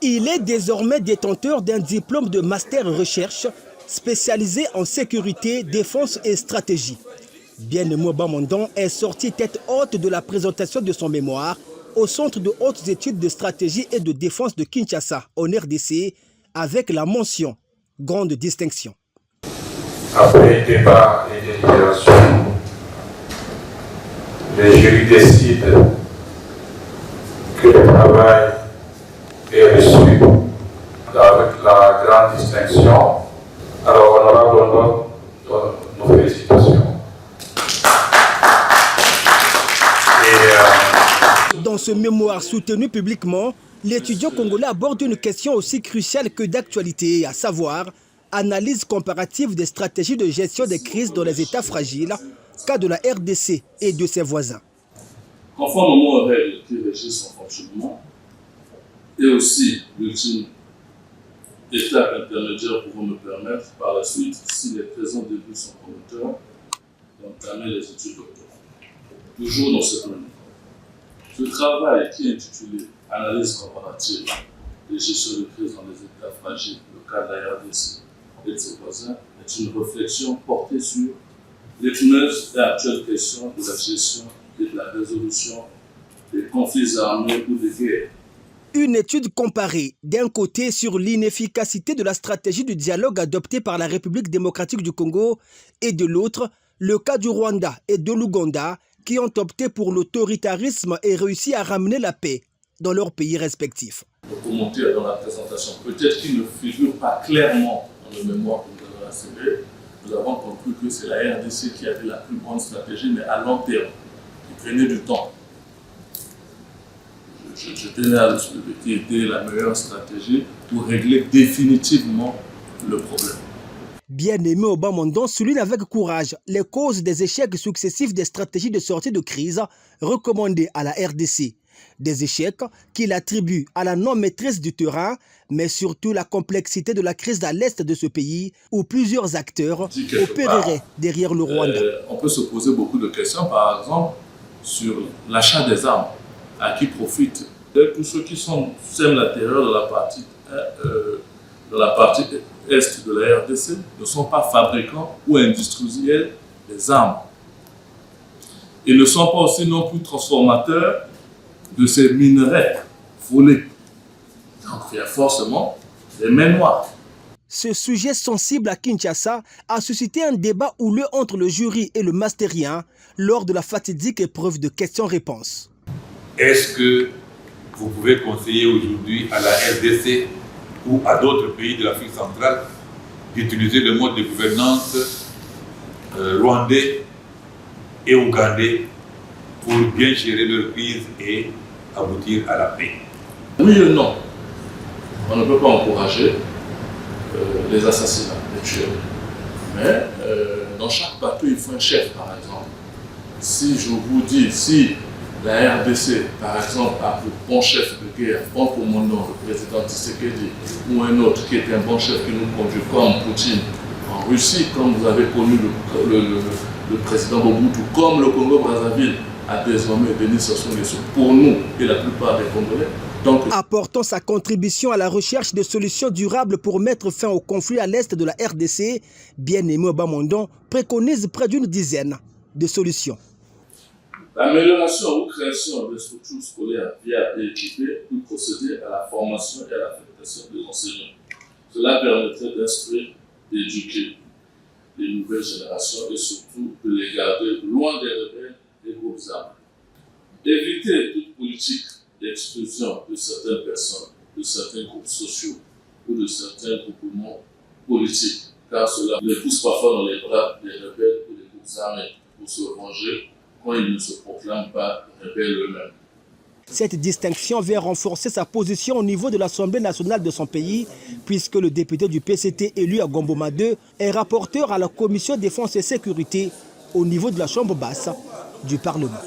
Il est désormais détenteur d'un diplôme de master recherche spécialisé en sécurité, défense et stratégie. Bien-Aimé Obamondon est sorti tête haute de la présentation de son mémoire au Centre de hautes études de stratégie et de défense de Kinshasa, en RDC, avec la mention « Grande distinction ». Après débat et délibération, les jurys décident que le travail est reçu avec la grande distinction. Alors, honorable, nos félicitations. Dans ce mémoire soutenu publiquement, l'étudiant congolais aborde une question aussi cruciale que d'actualité, à savoir analyse comparative des stratégies de gestion des crises dans les États fragiles, cas de la RDC et de ses voisins. Conformément aux règles qui régissent son fonctionnement, et aussi l'ultime étape intermédiaire pouvant me permettre par la suite, si les présents débuts sont promoteurs, d'entamer les études doctorales. Toujours dans ce domaine. Ce travail qui est intitulé « Analyse comparative des gestions de crise dans les États fragiles, le cas de la RDC et de ses voisins » est une réflexion portée sur l'épineuse et actuelle question de la gestion et de la résolution des conflits armés ou des guerres. Une étude comparée, d'un côté sur l'inefficacité de la stratégie de dialogue adoptée par la République démocratique du Congo et de l'autre, le cas du Rwanda et de l'Ouganda qui ont opté pour l'autoritarisme et réussi à ramener la paix dans leurs pays respectifs. Le commentaire dans la présentation, peut-être qu'il ne figure pas clairement dans le mémoire que nous avons assemblé. Nous avons compris que c'est la RDC qui avait la plus grande stratégie, mais à long terme, qui prenait du temps. Je tenais à le soulever, qui était la meilleure stratégie pour régler définitivement le problème. Bien-Aimé Obamondon souligne avec courage les causes des échecs successifs des stratégies de sortie de crise recommandées à la RDC. Des échecs qu'il attribue à la non-maîtrise du terrain, mais surtout la complexité de la crise à l'est de ce pays, où plusieurs acteurs opéreraient derrière le Rwanda. On peut se poser beaucoup de questions, par exemple, sur l'achat des armes, à qui profitent tous ceux qui sèment la terreur de la partie est de la RDC ne sont pas fabricants ou industriels des armes. Ils ne sont pas aussi non plus transformateurs de ces minerais volés. Donc il y a forcément des mains noires. Ce sujet sensible à Kinshasa a suscité un débat houleux entre le jury et le masterien lors de la fatidique épreuve de questions-réponses. Est-ce que vous pouvez conseiller aujourd'hui à la RDC ou à d'autres pays de l'Afrique centrale d'utiliser le mode de gouvernance rwandais et ougandais pour bien gérer leur crise et aboutir à la paix? Oui et non. On ne peut pas encourager les assassinats, les tueurs. Mais dans chaque bateau, il faut un chef, par exemple. Si je vous dis, si la RDC, par exemple, a pour bon chef de guerre, bon commandant, le président Tshisekedi, ou un autre qui est un bon chef qui nous conduit, comme Poutine en Russie, comme vous avez connu le président Mobutu, comme le Congo-Brazzaville a désormais Denis Sassou Nguesso, pour nous et la plupart des Congolais. Donc, apportant sa contribution à la recherche de solutions durables pour mettre fin au conflit à l'est de la RDC, Bien-Aimé Obamondon préconise près d'une dizaine de solutions. L'amélioration ou création des structures scolaires viables et équipées peut procéder à la formation et à l'affectation des enseignants. Cela permettrait d'instruire, d'éduquer les nouvelles générations et surtout de les garder loin des rebelles et des groupes armés. Éviter toute politique d'exclusion de certaines personnes, de certains groupes sociaux ou de certains groupements politiques, car cela les pousse parfois dans les bras des rebelles ou des groupes armés pour se venger quand ils ne se proclament pas rebelles eux-mêmes. Cette distinction vient renforcer sa position au niveau de l'Assemblée nationale de son pays, puisque le député du PCT élu à Gomboma 2 est rapporteur à la Commission défense et sécurité au niveau de la Chambre basse du Parlement.